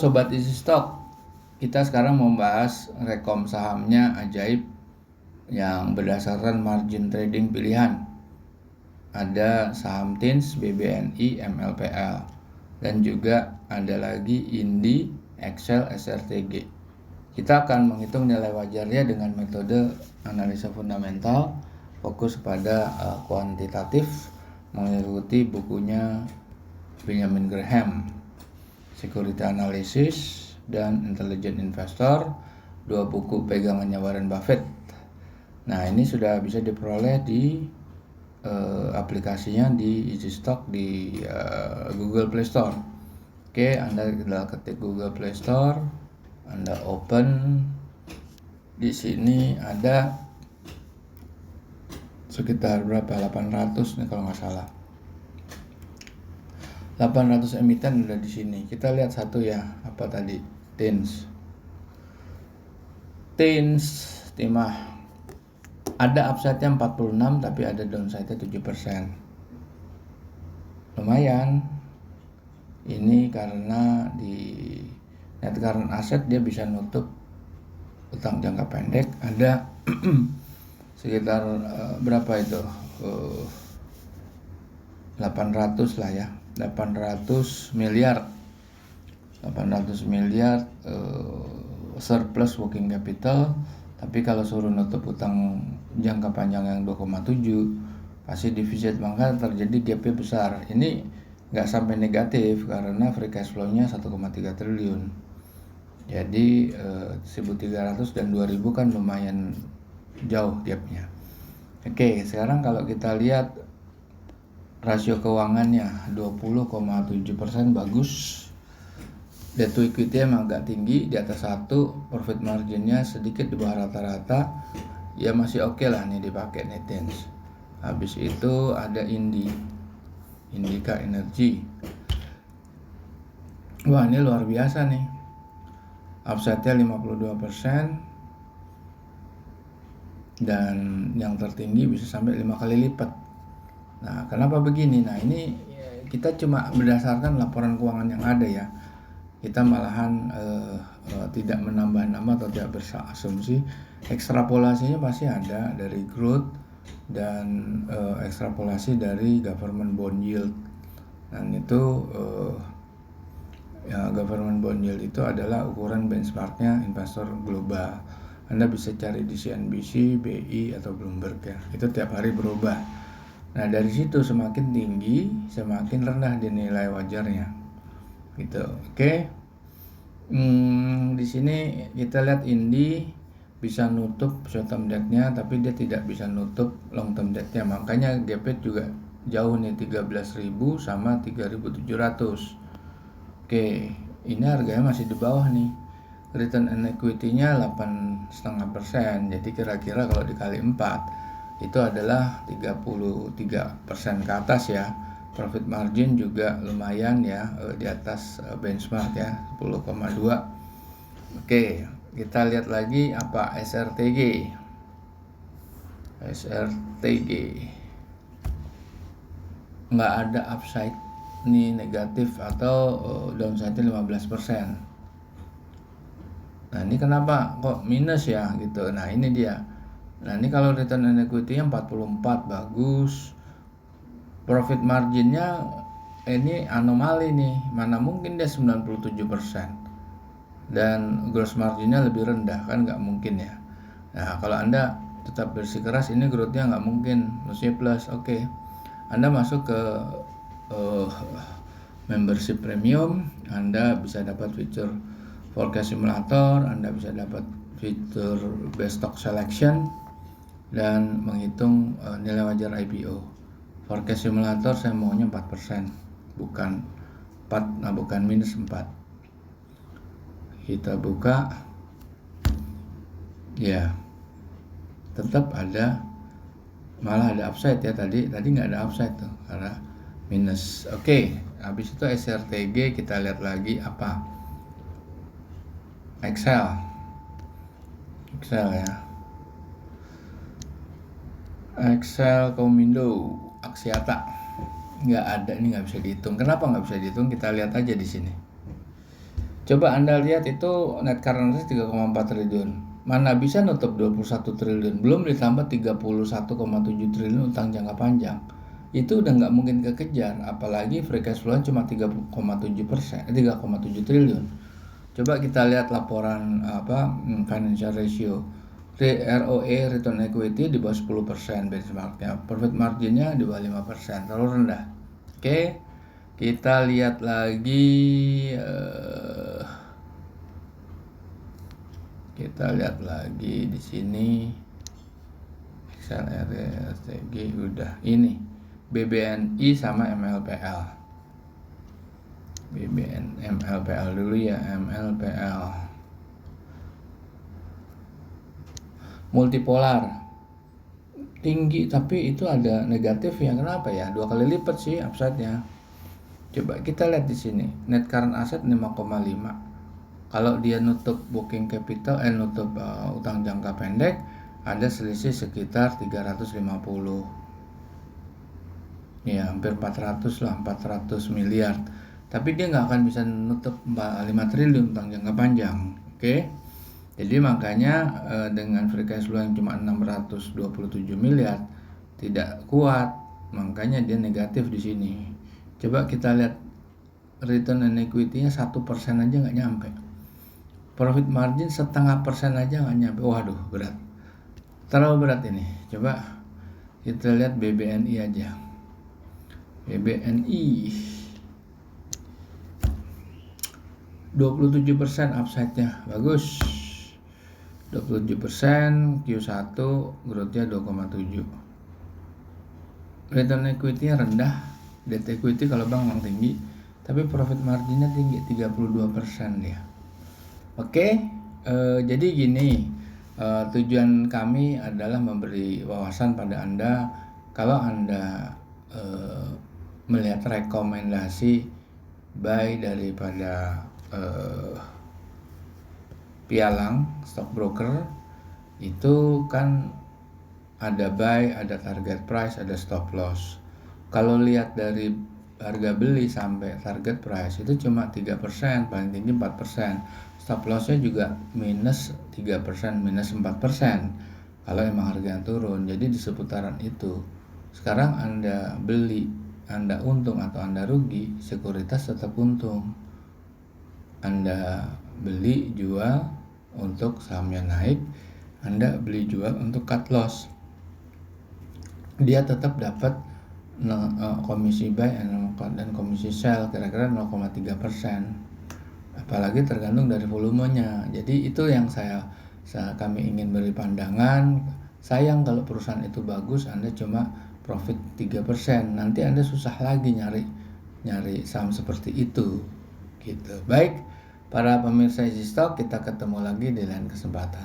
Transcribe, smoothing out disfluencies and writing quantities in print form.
Sobat Easy Stock, kita sekarang membahas rekom sahamnya ajaib yang berdasarkan margin trading pilihan. Ada saham TINS, BBNI, MLPL, dan juga ada lagi INDI, Excel, SRTG. Kita akan menghitung nilai wajarnya dengan metode analisa fundamental, fokus pada kuantitatif, mengikuti bukunya Benjamin Graham, Security Analysis dan Intelligent Investor, 2 buku pegangannya Warren Buffett. Nah, ini sudah bisa diperoleh di aplikasinya di Easy Stock di Google Play Store. Oke, Anda tinggal ketik Google Play Store, Anda open. Di sini ada sekitar berapa? 800 nih kalau nggak salah. 800 emiten udah di sini. Kita lihat satu ya, apa tadi? TINS, timah. Ada upside-nya 46 tapi ada downside-nya 7%. Lumayan. Ini karena di net current asset dia bisa nutup utang jangka pendek. Ada sekitar berapa itu? 800 lah ya. 800 miliar surplus working capital. Tapi kalau suruh nutup utang jangka panjang yang 2,7 pasti defisit, maka terjadi gapnya besar. Ini nggak sampai negatif karena free cash flow-nya 1,3 triliun. Jadi 1.300 dan 2.000 kan lumayan jauh gapnya. Oke, sekarang kalau kita lihat rasio keuangannya 20,7% bagus. Debt to equity emang agak tinggi, di atas 1, profit marginnya sedikit di bawah rata-rata. Ya masih oke lah nih dipakai nih TINS. Habis itu ada Indika Energy. Wah, ini luar biasa nih. Upside-nya 52% dan yang tertinggi bisa sampai 5 kali lipat. Nah, kenapa begini? Nah, ini kita cuma berdasarkan laporan keuangan yang ada ya. Kita malahan tidak menambah nama atau tidak berasumsi. Ekstrapolasinya pasti ada dari growth dan ekstrapolasi dari government bond yield. Dan itu government bond yield itu adalah ukuran benchmarknya investor global. Anda bisa cari di CNBC, BI atau Bloomberg ya. Itu tiap hari berubah. Nah, dari situ semakin tinggi, semakin rendah di nilai wajarnya. Gitu. Oke. Di sini kita lihat INDI bisa nutup short term debt-nya, tapi dia tidak bisa nutup long term debt-nya. Makanya gap-nya juga jauh nih, 13.000 sama 3.700. Oke, ini harganya masih di bawah nih. Return on equity-nya 8,5%. Jadi kira-kira kalau dikali 4 itu adalah 33% ke atas ya. Profit margin juga lumayan ya, di atas benchmark ya, 10,2. Oke, kita lihat lagi apa SRTG nggak ada upside nih, negatif atau downside 15%. Nah, ini kenapa kok minus ya gitu. Nah, ini dia. Nah, ini kalau return on equity-nya 44 bagus. Profit marginnya ini anomali nih, mana mungkin dia 97% dan gross marginnya lebih rendah, kan nggak mungkin ya. Nah, kalau Anda tetap bersikeras ini growth-nya nggak mungkin, mesti plus. Oke. Anda masuk ke membership premium, Anda bisa dapat fitur forecast simulator, Anda bisa dapat fitur best stock selection dan menghitung nilai wajar IPO. Forecast simulator saya maunya 4%, bukan minus 4. Kita buka, ya tetap ada, malah ada upside ya. Tadi nggak ada upside tuh karena minus. Oke, habis itu SRTG kita lihat lagi apa? Excel ya. Excel Komindo Axiata nggak ada, ini nggak bisa dihitung. Kenapa nggak bisa dihitung? Kita lihat aja di sini. Coba Anda lihat itu net current asset 3,4 triliun. Mana bisa nutup 21 triliun, belum ditambah 31,7 triliun utang jangka panjang. Itu udah nggak mungkin kekejar, apalagi free cash flow cuma 3,7 triliun. Coba kita lihat laporan financial ratio. ROE return equity di bawah 10% benchmarknya, profit marginnya di bawah 5%, terlalu rendah. Oke, kita lihat lagi di sini XLR, STG udah. Ini BBNI sama MLPL. MLPL dulu ya, MLPL. Multipolar tinggi tapi itu ada negatif ya, kenapa ya? 2 kali lipat sih upside-nya. Coba kita lihat di sini, net current asset 5,5. Kalau dia nutup booking capital, nutup utang jangka pendek, ada selisih sekitar 350. Ya, hampir 400 lah, 400 miliar. Tapi dia nggak akan bisa nutup 5 triliun utang jangka panjang. Oke. Jadi makanya dengan free cash flow yang cuma 627 miliar tidak kuat, makanya dia negatif di sini. Coba kita lihat return on equity-nya 1% aja nggak nyampe. Profit margin 0,5% aja nggak nyampe. Waduh, berat. Terlalu berat ini. Coba kita lihat BBNI aja. BBNI 27% upside-nya, bagus. 27%, Q1 growth-nya 2,7. Return equity-nya rendah, debt equity kalau bank memang tinggi, tapi profit marginnya tinggi, 32% dia. Oke, jadi gini, tujuan kami adalah memberi wawasan pada Anda. Kalau Anda melihat rekomendasi buy daripada Pialang stockbroker, itu kan ada buy, ada target price, ada stop loss. Kalau lihat dari harga beli sampai target price itu cuma 3%, paling tinggi 4%. Stop lossnya juga minus 3%, minus 4%. Kalau emang harga yang turun, jadi di seputaran itu. Sekarang Anda beli, Anda untung atau Anda rugi, sekuritas tetap untung. Anda beli jual untuk sahamnya naik, Anda beli jual untuk cut loss, dia tetap dapat komisi buy dan komisi sell kira-kira 0,3%, apalagi tergantung dari volumenya. Jadi itu yang kami ingin beri pandangan. Sayang kalau perusahaan itu bagus, Anda cuma profit 3%, nanti Anda susah lagi nyari saham seperti itu gitu. Baik, para pemirsa Easy Stock, kita ketemu lagi di lain kesempatan.